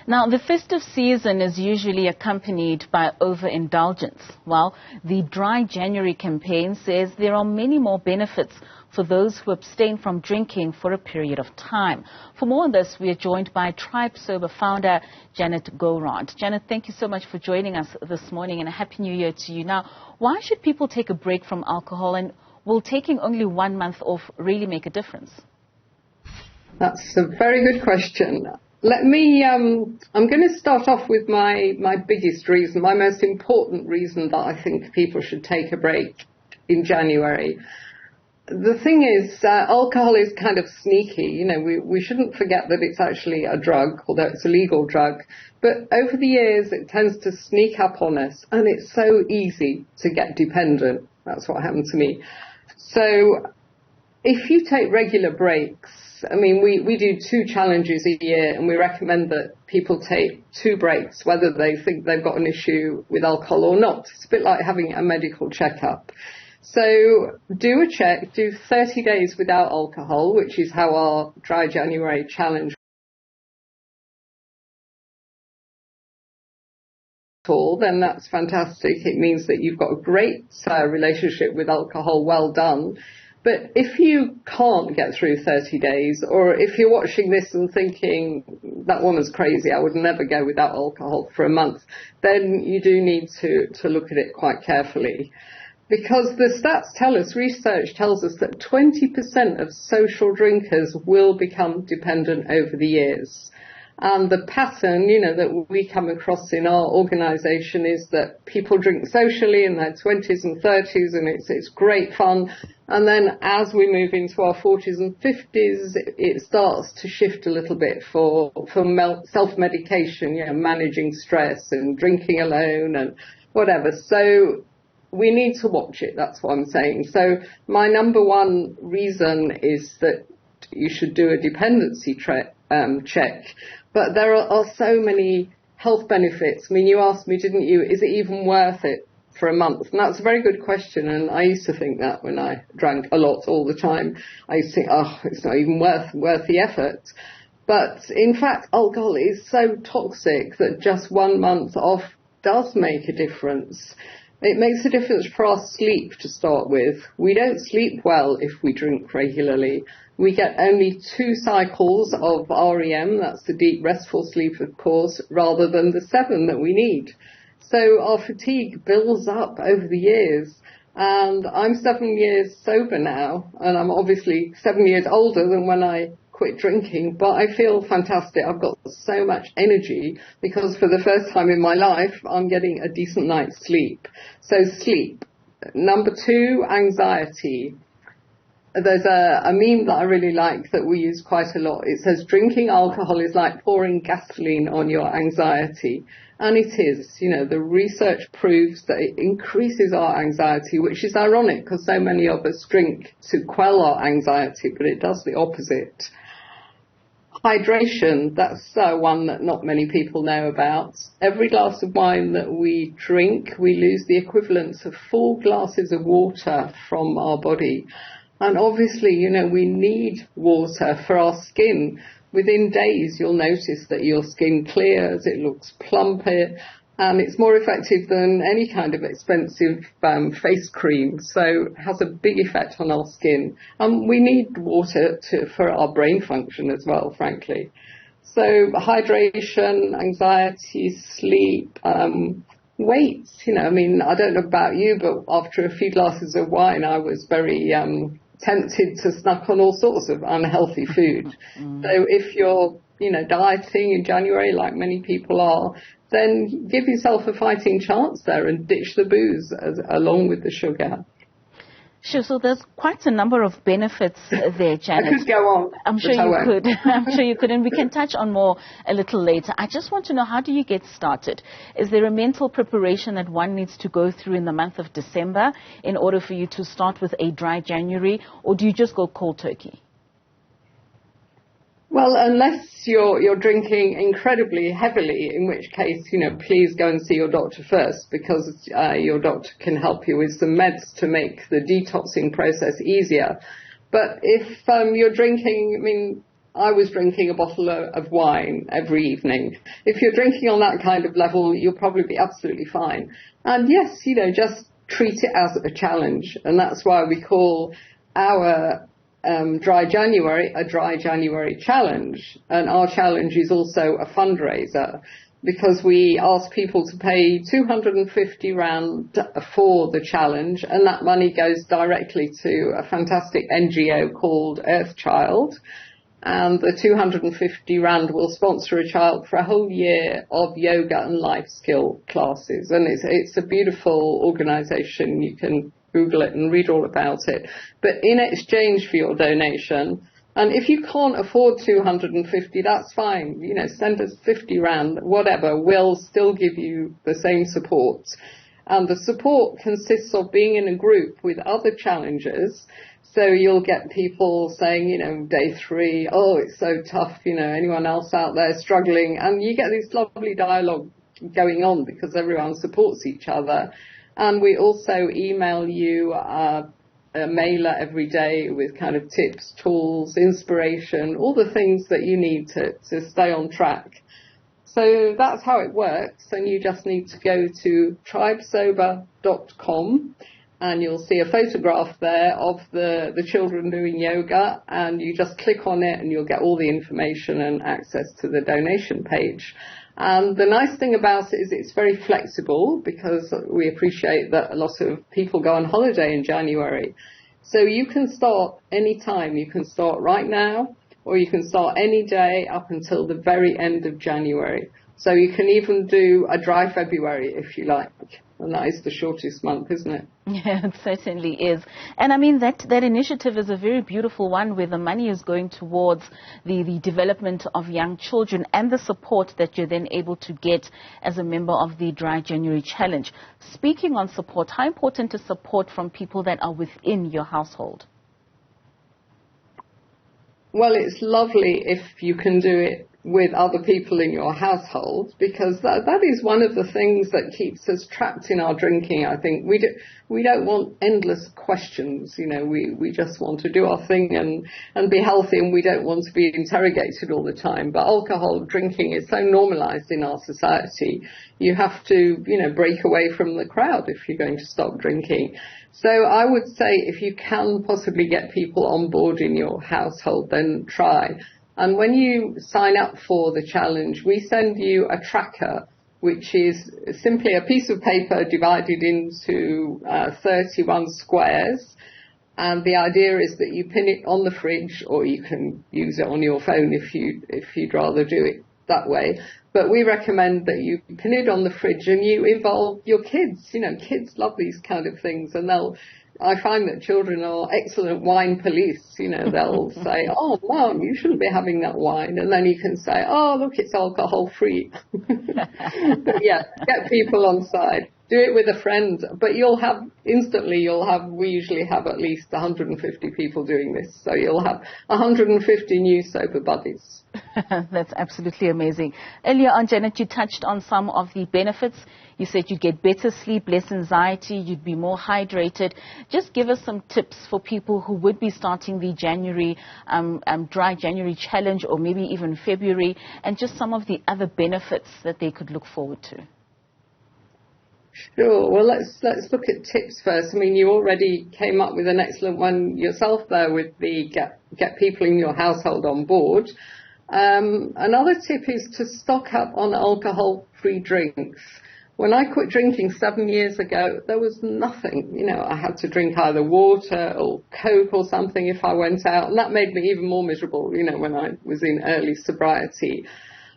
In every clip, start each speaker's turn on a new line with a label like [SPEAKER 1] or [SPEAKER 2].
[SPEAKER 1] Now, the festive season is usually accompanied by overindulgence. Well, the Dry January campaign says there are many more benefits for those who abstain from drinking for a period of time. For more on this, we are joined by Tribe Sober founder Janet Gourand. Janet, thank you so much for joining us this morning, and a Happy New Year to you. Now, why should people take a break from alcohol, and will taking only 1 month off really make a difference?
[SPEAKER 2] That's a very good question. I'm going to start off with my biggest reason, my most important reason that I think people should take a break in January. The thing is, alcohol is kind of sneaky. You know, we shouldn't forget that it's actually a drug, although it's a legal drug. But over the years, it tends to sneak up on us, and it's so easy to get dependent. That's what happened to me. So if you take regular breaks, I mean, we do 2 challenges a year, and we recommend that people take 2 breaks, whether they think they've got an issue with alcohol or not. It's a bit like having a medical checkup. So do a check, do 30 days without alcohol, which is how our Dry January challenge then that's fantastic. It means that you've got a great relationship with alcohol. Well done. But if you can't get through 30 days, or if you're watching this and thinking, that woman's crazy, I would never go without alcohol for a month, then you do need to look at it quite carefully. Because the stats tell us, research tells us that 20% of social drinkers will become dependent over the years. And the pattern, that we come across in our organisation is that people drink socially in their 20s and 30s, and it's great fun. And then as we move into our 40s and 50s, it starts to shift a little bit for self-medication, managing stress and drinking alone and whatever. So we need to watch it, that's what I'm saying. So my number one reason is that you should do a dependency check. But there are so many health benefits. I mean, you asked me, didn't you, is it even worth it for a month? And that's a very good question. And I used to think that when I drank a lot all the time. I used to think, it's not even worth the effort. But in fact, alcohol is so toxic that just 1 month off does make a difference. It makes a difference for our sleep to start with. We don't sleep well if we drink regularly. We get only 2 cycles of REM, that's the deep restful sleep, of course, rather than the 7 that we need. So our fatigue builds up over the years. And I'm 7 years sober now, and I'm obviously 7 years older than when I quit drinking, but I feel fantastic. I've got so much energy because for the first time in my life, I'm getting a decent night's sleep. So sleep. Number 2, anxiety. There's a meme that I really like that we use quite a lot. It says, drinking alcohol is like pouring gasoline on your anxiety. And it is. The research proves that it increases our anxiety, which is ironic because so many of us drink to quell our anxiety, but it does the opposite. Hydration, that's one that not many people know about. Every glass of wine that we drink, we lose the equivalent of 4 glasses of water from our body. And obviously, we need water for our skin. Within days, you'll notice that your skin clears, it looks plumper, and it's more effective than any kind of expensive face cream. So it has a big effect on our skin. And we need water for our brain function as well, frankly. So hydration, anxiety, sleep, weight. I don't know about you, but after a few glasses of wine, I was very tempted to snack on all sorts of unhealthy food. So if you're, dieting in January, like many people are, then give yourself a fighting chance there and ditch the booze along with the sugar.
[SPEAKER 1] Sure, so there's quite a number of benefits there, Janet.
[SPEAKER 2] I could go on.
[SPEAKER 1] I'm sure you could. I'm sure you could, and we can touch on more a little later. I just want to know, how do you get started? Is there a mental preparation that one needs to go through in the month of December in order for you to start with a Dry January, or do you just go cold turkey?
[SPEAKER 2] Well, unless you're drinking incredibly heavily, in which case, please go and see your doctor first, because your doctor can help you with some meds to make the detoxing process easier. But if you're drinking, I was drinking a bottle of wine every evening. If you're drinking on that kind of level, you'll probably be absolutely fine. And yes, just treat it as a challenge. And that's why we call our Dry January a Dry January challenge. And our challenge is also a fundraiser, because we ask people to pay 250 Rand for the challenge, and that money goes directly to a fantastic NGO called Earthchild. And the 250 Rand will sponsor a child for a whole year of yoga and life skill classes. And it's a beautiful organisation. You can Google it and read all about it. But in exchange for your donation, and if you can't afford 250, that's fine. Send us 50 Rand, whatever. We'll still give you the same support. And the support consists of being in a group with other challengers. So you'll get people saying, day 3, oh, it's so tough, anyone else out there struggling? And you get this lovely dialogue going on because everyone supports each other. And we also email you a mailer every day with kind of tips, tools, inspiration, all the things that you need to stay on track. So that's how it works. And you just need to go to tribesober.com. And you'll see a photograph there of the children doing yoga, and you just click on it and you'll get all the information and access to the donation page. And the nice thing about it is it's very flexible, because we appreciate that a lot of people go on holiday in January. So you can start any time. You can start right now, or you can start any day up until the very end of January. So you can even do a dry February if you like. And that is the shortest month, isn't it?
[SPEAKER 1] Yeah, it certainly is. And I mean, that initiative is a very beautiful one, where the money is going towards the development of young children and the support that you're then able to get as a member of the Dry January Challenge. Speaking on support, how important is support from people that are within your household?
[SPEAKER 2] Well, it's lovely if you can do it with other people in your household, because that is one of the things that keeps us trapped in our drinking. I think we don't want endless questions. We just want to do our thing and be healthy, and we don't want to be interrogated all the time. But alcohol drinking is so normalized in our society. You have to, break away from the crowd if you're going to stop drinking. So I would say if you can possibly get people on board in your household, then try. And when you sign up for the challenge, we send you a tracker, which is simply a piece of paper divided into 31 squares. And the idea is that you pin it on the fridge, or you can use it on your phone if you'd rather do it that way. But we recommend that you pin it on the fridge and you involve your kids. Kids love these kind of things, and I find that children are excellent wine police. They'll say, oh, Mom, you shouldn't be having that wine. And then you can say, oh, look, it's alcohol free. But yeah, get people on side. Do it with a friend. But we usually have at least 150 people doing this. So you'll have 150 new sober buddies.
[SPEAKER 1] That's absolutely amazing. Earlier on, Janet, you touched on some of the benefits. You said you'd get better sleep, less anxiety, you'd be more hydrated. Just give us some tips for people who would be starting the January, Dry January Challenge, or maybe even February, and just some of the other benefits that they could look forward to.
[SPEAKER 2] Sure. Well, let's look at tips first. I mean, you already came up with an excellent one yourself there with the get people in your household on board. Another tip is to stock up on alcohol-free drinks. When I quit drinking 7 years ago, there was nothing. I had to drink either water or Coke or something if I went out, and that made me even more miserable, when I was in early sobriety.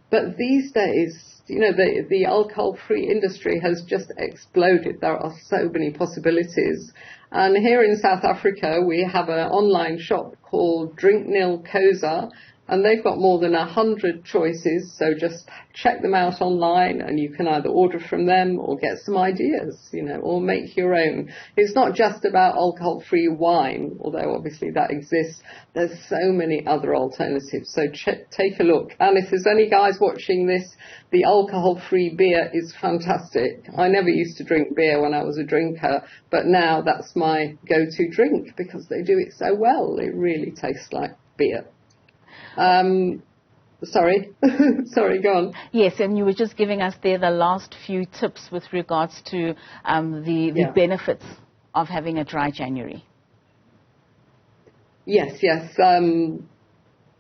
[SPEAKER 2] But these days, the alcohol-free industry has just exploded. There are so many possibilities. And here in South Africa, we have an online shop called Drink Nil Koza, and they've got more than 100 choices. So just check them out online, and you can either order from them or get some ideas, or make your own. It's not just about alcohol-free wine, although obviously that exists. There's so many other alternatives. So take a look. And if there's any guys watching this, the alcohol-free beer is fantastic. I never used to drink beer when I was a drinker, but now that's my go-to drink because they do it so well. It really tastes like beer. Sorry, sorry, go on.
[SPEAKER 1] Yes, and you were just giving us there the last few tips with regards to the benefits of having a dry January.
[SPEAKER 2] Yes.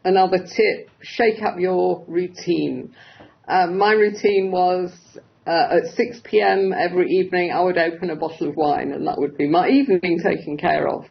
[SPEAKER 2] Another tip, shake up your routine. My routine was at 6 p.m. every evening I would open a bottle of wine, and that would be my evening taken care of.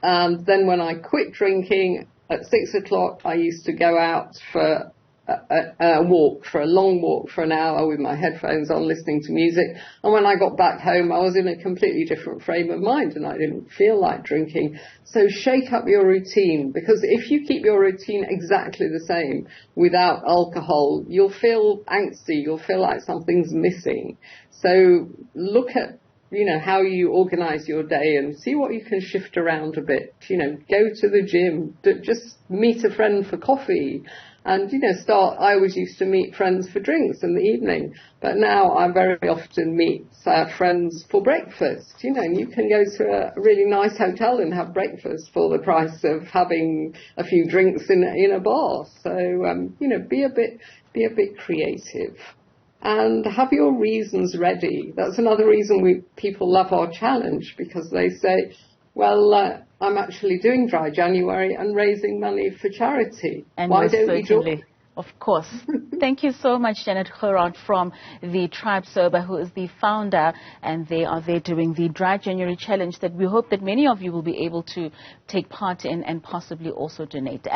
[SPEAKER 2] And then when I quit drinking, at 6 o'clock, I used to go out for a walk, for a long walk for an hour with my headphones on, listening to music. And when I got back home, I was in a completely different frame of mind and I didn't feel like drinking. So shake up your routine, because if you keep your routine exactly the same without alcohol, you'll feel angsty, you'll feel like something's missing. So look at how you organize your day and see what you can shift around a bit. Go to the gym, just meet a friend for coffee, and, I always used to meet friends for drinks in the evening, but now I very often meet friends for breakfast, and you can go to a really nice hotel and have breakfast for the price of having a few drinks in a bar. So, be a bit creative. And have your reasons ready. That's another reason people love our challenge, because they say, well, I'm actually doing dry January and raising money for charity.
[SPEAKER 1] And
[SPEAKER 2] why don't we join?
[SPEAKER 1] Of course. Thank you so much, Janet Gourand from the Tribe Sober, who is the founder, and they are there doing the Dry January Challenge that we hope that many of you will be able to take part in and possibly also donate.